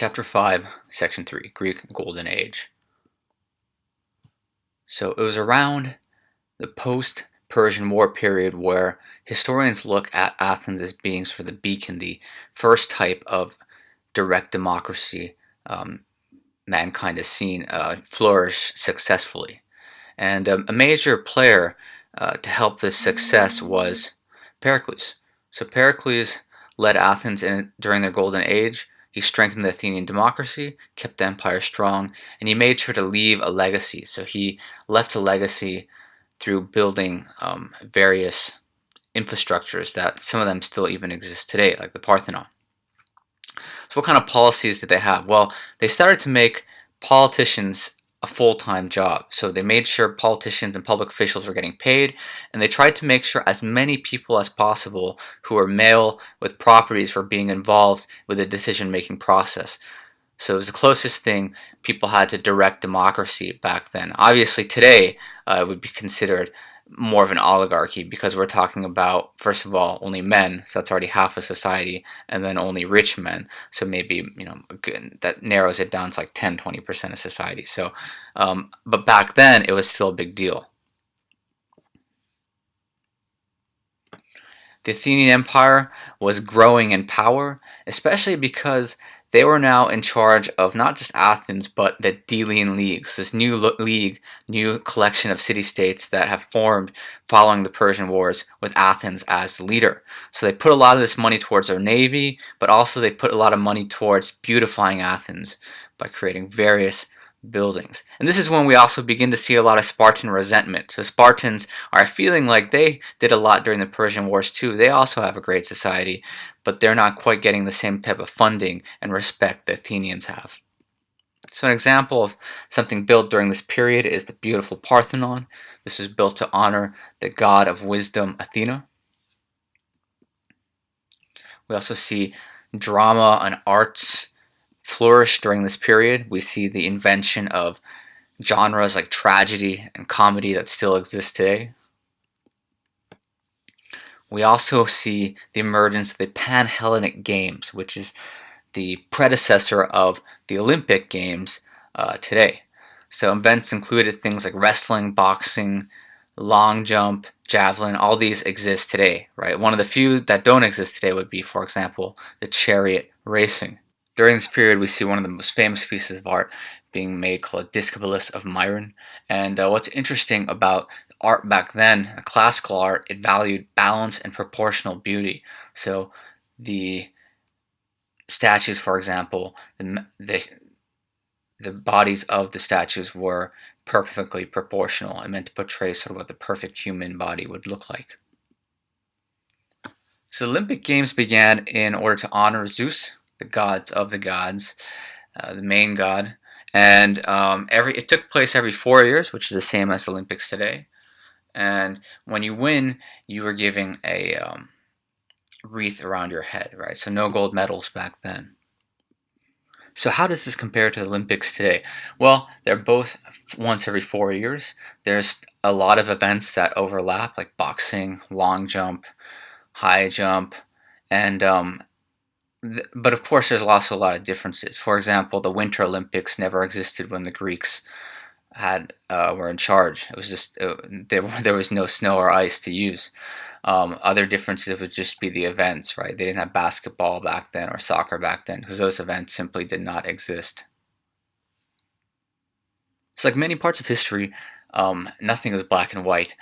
Chapter 5, Section 3, Greek Golden Age. So it was around the post-Persian War period where historians look at Athens as being sort of the beacon, the first type of direct democracy mankind has seen flourish successfully. And a major player to help this success was Pericles. So Pericles led Athens during their golden age. He strengthened the Athenian democracy, kept the empire strong, and he made sure to leave a legacy. So he left a legacy through building various infrastructures that some of them still even exist today, like the Parthenon. So what kind of policies did they have? Well, they started to make politicians a full-time job. So they made sure politicians and public officials were getting paid, and they tried to make sure as many people as possible who were male with properties were being involved with the decision-making process. So it was the closest thing people had to direct democracy back then. Obviously today it would be considered more of an oligarchy because we're talking about, first of all, only men, so that's already half of society, and then only rich men, so maybe, that narrows it down to like 10-20% of society. So but back then it was still a big deal. The Athenian Empire was growing in power, especially because they were now in charge of not just Athens, but the Delian Leagues, this new league, new collection of city-states that have formed following the Persian Wars with Athens as the leader. So they put a lot of this money towards their navy, but also they put a lot of money towards beautifying Athens by creating various buildings. And this is when we also begin to see a lot of Spartan resentment. So Spartans are feeling like they did a lot during the Persian Wars too. They also have a great society, but they're not quite getting the same type of funding and respect the Athenians have. So an example of something built during this period is the beautiful Parthenon. This was built to honor the god of wisdom, Athena. We also see drama and arts flourish during this period. We see the invention of genres like tragedy and comedy that still exist today. We also see the emergence of the Panhellenic Games, which is the predecessor of the Olympic Games today. So events included things like wrestling, boxing, long jump, javelin. All these exist today, right? One of the few that don't exist today would be, for example, the chariot racing. During this period, we see one of the most famous pieces of art being made called Discobolus of Myron. And what's interesting about art back then, classical art, it valued balance and proportional beauty. So the statues, for example, the bodies of the statues were perfectly proportional. It meant to portray sort of what the perfect human body would look like. So the Olympic Games began in order to honor Zeus, the gods of the gods, the main god, and it took place every 4 years, which is the same as the Olympics today. And when you win, you were giving a wreath around your head, right? So no gold medals back then. So how does this compare to the Olympics today? Well, they're both once every 4 years. There's a lot of events that overlap, like boxing, long jump, high jump, and but of course there's also a lot of differences. For example, the Winter Olympics never existed when the Greeks were in charge. It was just there was no snow or ice to use. Other differences would just be the events, right? They didn't have basketball back then or soccer back then because those events simply did not exist. So like many parts of history, nothing is black and white.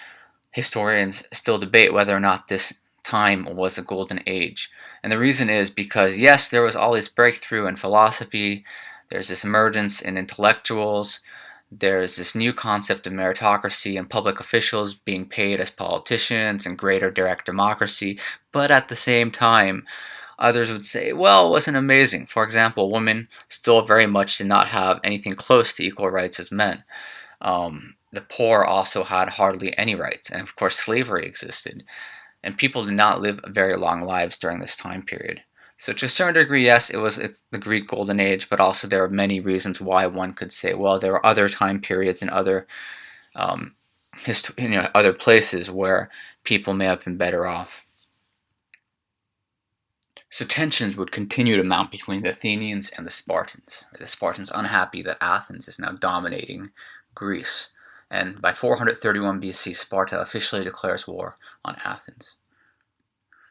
Historians still debate whether or not this time was a golden age. And the reason is because, yes, there was all this breakthrough in philosophy, there's this emergence in intellectuals, there's this new concept of meritocracy and public officials being paid as politicians and greater direct democracy, but at the same time, others would say, well, it wasn't amazing. For example, women still very much did not have anything close to equal rights as men. The poor also had hardly any rights, and of course slavery existed. And people did not live very long lives during this time period. So to a certain degree, yes, it's the Greek Golden Age, but also there are many reasons why one could say, well, there are other time periods and other other places where people may have been better off. So tensions would continue to mount between the Athenians and the Spartans unhappy that Athens is now dominating Greece. And by 431 BC, Sparta officially declares war on Athens.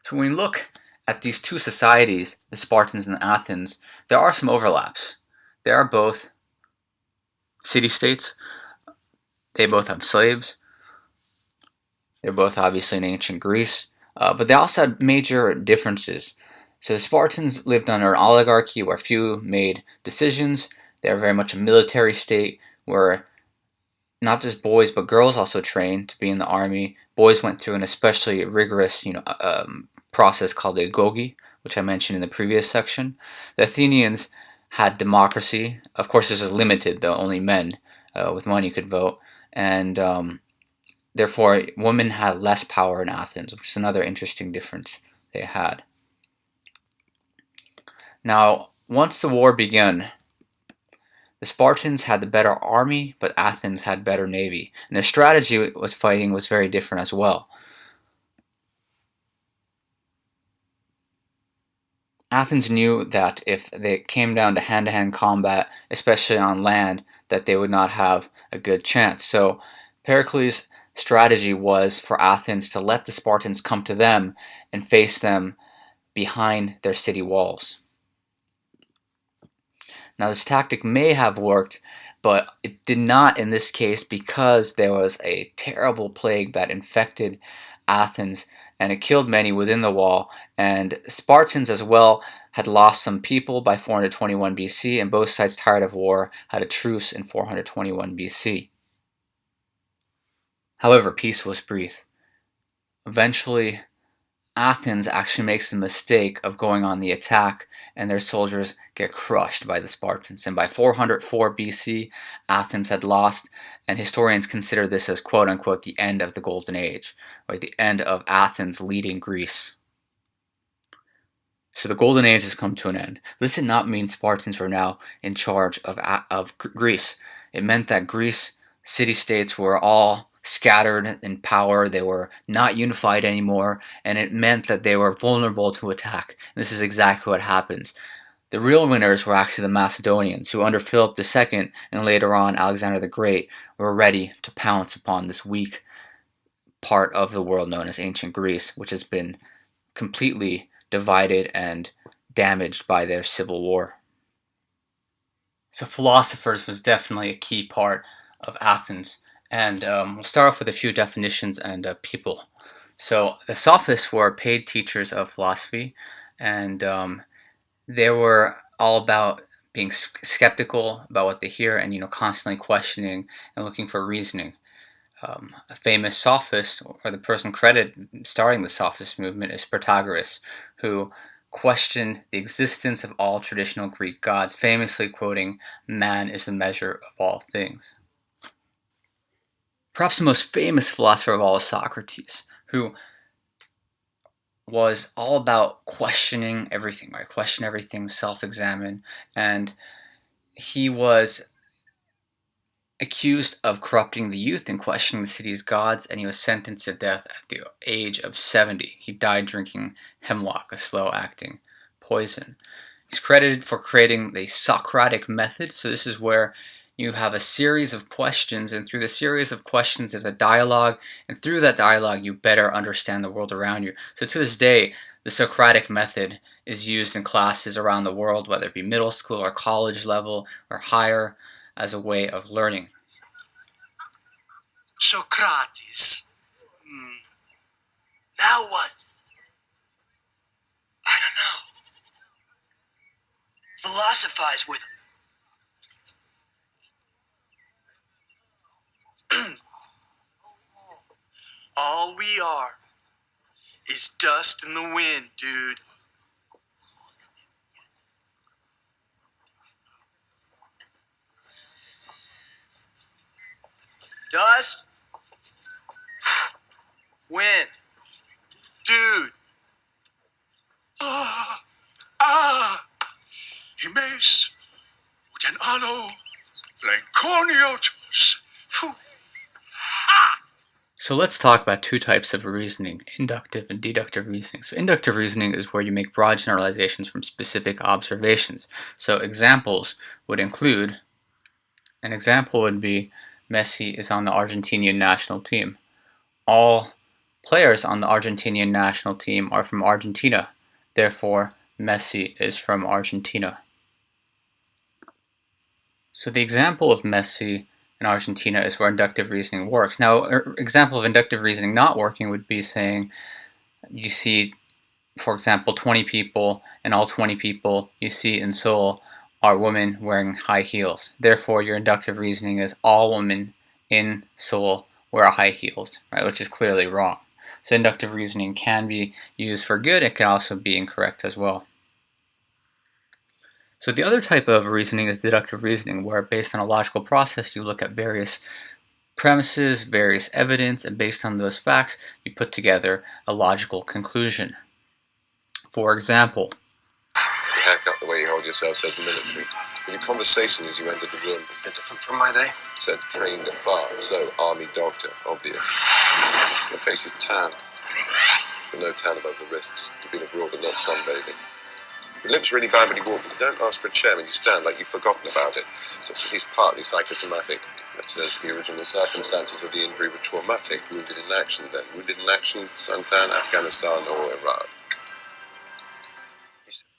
So when we look at these two societies, the Spartans and Athens, there are some overlaps. They are both city-states. They both have slaves. They're both obviously in ancient Greece. But they also had major differences. So the Spartans lived under an oligarchy where few made decisions. They were very much a military state where not just boys but girls also trained to be in the army. Boys went through an especially rigorous, process called the agoge, which I mentioned in the previous section. The Athenians had democracy. Of course, this is limited, though only men with money could vote, and therefore women had less power in Athens, which is another interesting difference they had. Now, once the war began, the Spartans had the better army, but Athens had better navy, and their strategy was very different as well. Athens knew that if they came down to hand-to-hand combat, especially on land, that they would not have a good chance. So Pericles' strategy was for Athens to let the Spartans come to them and face them behind their city walls. Now this tactic may have worked, but it did not in this case because there was a terrible plague that infected Athens and it killed many within the wall, and Spartans as well had lost some people by 421 BC, and both sides, tired of war, had a truce in 421 BC. However, peace was brief. Eventually, Athens actually makes the mistake of going on the attack, and their soldiers get crushed by the Spartans. And by 404 BC, Athens had lost, and historians consider this as quote-unquote the end of the Golden Age, right? The end of Athens leading Greece. So the Golden Age has come to an end. This did not mean Spartans were now in charge of Greece. It meant that Greece city-states were all scattered in power. They were not unified anymore, and it meant that they were vulnerable to attack. And this is exactly what happens. The real winners were actually the Macedonians, who under Philip II and later on Alexander the Great were ready to pounce upon this weak part of the world known as ancient Greece, which has been completely divided and damaged by their civil war. So philosophers was definitely a key part of Athens. And we'll start off with a few definitions and people. So the sophists were paid teachers of philosophy, and they were all about being skeptical about what they hear and constantly questioning and looking for reasoning. A famous sophist, or the person credited starting the sophist movement, is Protagoras, who questioned the existence of all traditional Greek gods, famously quoting, "Man is the measure of all things." Perhaps the most famous philosopher of all is Socrates, who was all about questioning everything, right? Question everything, self-examine, and he was accused of corrupting the youth and questioning the city's gods, and he was sentenced to death at the age of 70. He died drinking hemlock, a slow-acting poison. He's credited for creating the Socratic method, so this is where you have a series of questions, and through the series of questions there's a dialogue, and through that dialogue you better understand the world around you. So to this day, the Socratic method is used in classes around the world, whether it be middle school or college level or higher, as a way of learning. Socrates. Now what? I don't know. Philosophize with him. All we are is dust in the wind, dude. Dust, wind, dude. Himes, ujan alo, Blanconiotus. So let's talk about two types of reasoning, inductive and deductive reasoning. So inductive reasoning is where you make broad generalizations from specific observations. So examples would include, an example would be Messi is on the Argentinian national team. All players on the Argentinian national team are from Argentina. Therefore, Messi is from Argentina. So the example of Messi in Argentina is where inductive reasoning works. Now, an example of inductive reasoning not working would be saying you see, for example, 20 people, and all 20 people you see in Seoul are women wearing high heels. Therefore, your inductive reasoning is all women in Seoul wear high heels, right? Which is clearly wrong. So inductive reasoning can be used for good. It can also be incorrect as well. So the other type of reasoning is deductive reasoning, where based on a logical process you look at various premises, various evidence, and based on those facts you put together a logical conclusion. For example, your haircut, the way you hold yourself says military. But your conversation as you entered the room, a bit different from my day. Said trained at Bart, so army doctor, obvious. Your face is tanned, but no tan above the wrists. You've been abroad but not sunbathing. Your lips really bad when you walk, but you don't ask for a chair when you stand like you've forgotten about it. So it's at least partly psychosomatic. That says the original circumstances of the injury were traumatic. Wounded in action then. Wounded in action, suntan, Afghanistan or Iraq.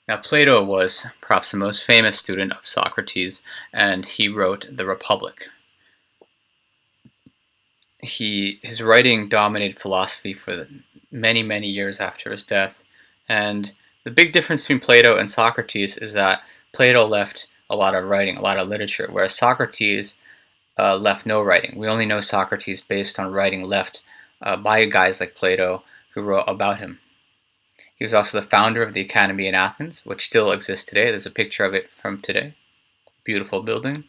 Now Plato was perhaps the most famous student of Socrates, and he wrote the Republic. His writing dominated philosophy for many years after his death, and the big difference between Plato and Socrates is that Plato left a lot of writing, a lot of literature, whereas Socrates left no writing. We only know Socrates based on writing left by guys like Plato who wrote about him. He was also the founder of the Academy in Athens, which still exists today. There's a picture of it from today. Beautiful building.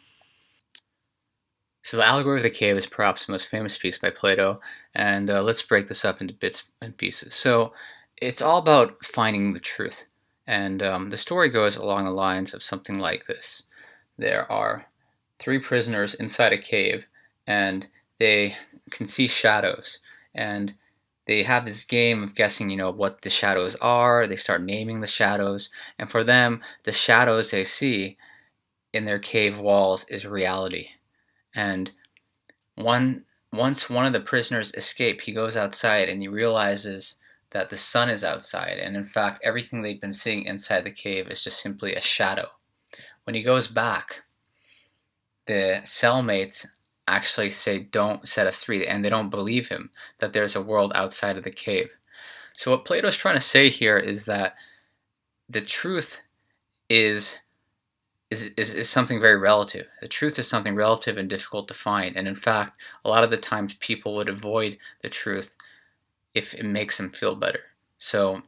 So the Allegory of the Cave is perhaps the most famous piece by Plato, and let's break this up into bits and pieces. So it's all about finding the truth, and the story goes along the lines of something like this. There are 3 prisoners inside a cave, and they can see shadows, and they have this game of guessing, what the shadows are. They start naming the shadows, and for them, the shadows they see in their cave walls is reality. And once one of the prisoners escape, he goes outside and he realizes that the sun is outside, and in fact everything they've been seeing inside the cave is just simply a shadow. When he goes back, the cellmates actually say, "Don't set us free," and they don't believe him that there's a world outside of the cave. So what Plato's trying to say here is that the truth is something very relative. The truth is something relative and difficult to find, and in fact a lot of the times people would avoid the truth if it makes them feel better. So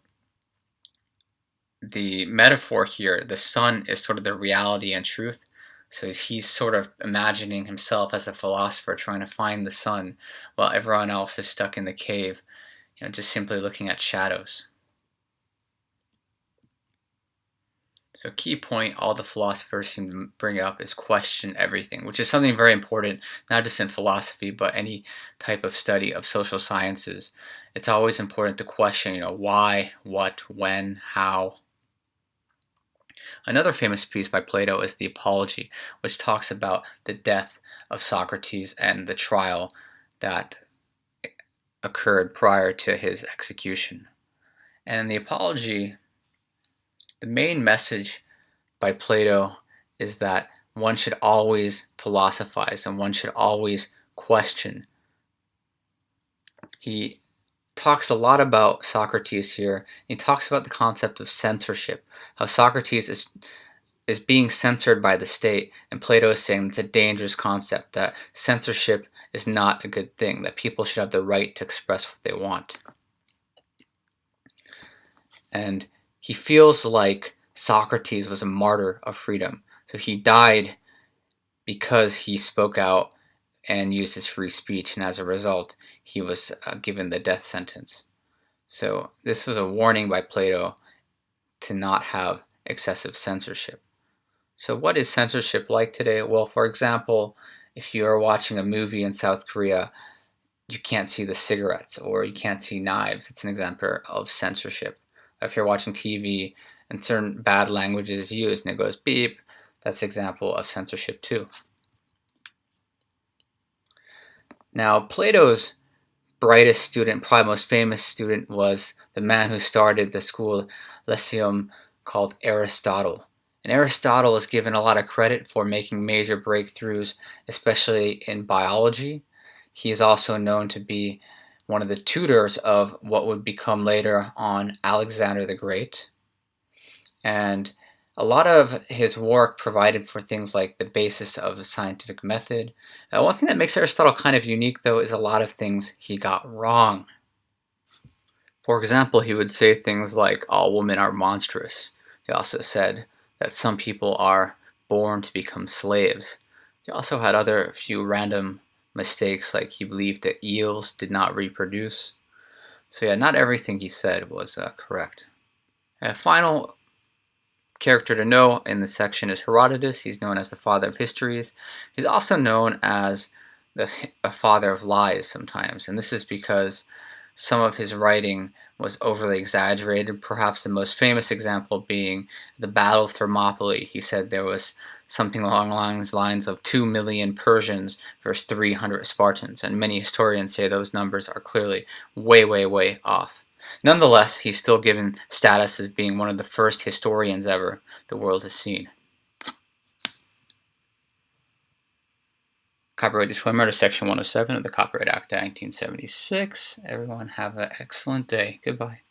the metaphor here, the sun is sort of the reality and truth. So he's sort of imagining himself as a philosopher trying to find the sun, while everyone else is stuck in the cave, just simply looking at shadows. So key point all the philosophers seem to bring up is question everything, which is something very important, not just in philosophy, but any type of study of social sciences. It's always important to question, why, what, when, how. Another famous piece by Plato is the Apology, which talks about the death of Socrates and the trial that occurred prior to his execution. And in the Apology, the main message by Plato is that one should always philosophize and one should always question. He talks a lot about Socrates here. He talks about the concept of censorship, how Socrates is being censored by the state, and Plato is saying it's a dangerous concept, that censorship is not a good thing, that people should have the right to express what they want. And he feels like Socrates was a martyr of freedom. So he died because he spoke out and used his free speech, and as a result, he was given the death sentence. So this was a warning by Plato to not have excessive censorship. So what is censorship like today? Well, for example, if you are watching a movie in South Korea, you can't see the cigarettes or you can't see knives. It's an example of censorship. If you're watching TV and certain bad language is used and it goes beep, that's an example of censorship too. Now, Plato's brightest student, probably most famous student, was the man who started the school Lyceum called Aristotle. And Aristotle is given a lot of credit for making major breakthroughs, especially in biology. He is also known to be one of the tutors of what would become later on Alexander the Great. And a lot of his work provided for things like the basis of the scientific method. One thing that makes Aristotle kind of unique, though, is a lot of things he got wrong. For example, he would say things like, all women are monstrous. He also said that some people are born to become slaves. He also had other few random mistakes, like he believed that eels did not reproduce. So yeah, not everything he said was correct. A final character to know in this section is Herodotus. He's known as the father of histories. He's also known as the father of lies sometimes, and this is because some of his writing was overly exaggerated, perhaps the most famous example being the Battle of Thermopylae. He said there was something along the lines of 2 million Persians versus 300 Spartans, and many historians say those numbers are clearly way, way, way off. Nonetheless, he's still given status as being one of the first historians ever the world has seen. Copyright disclaimer to Section 107 of the Copyright Act of 1976. Everyone have an excellent day. Goodbye.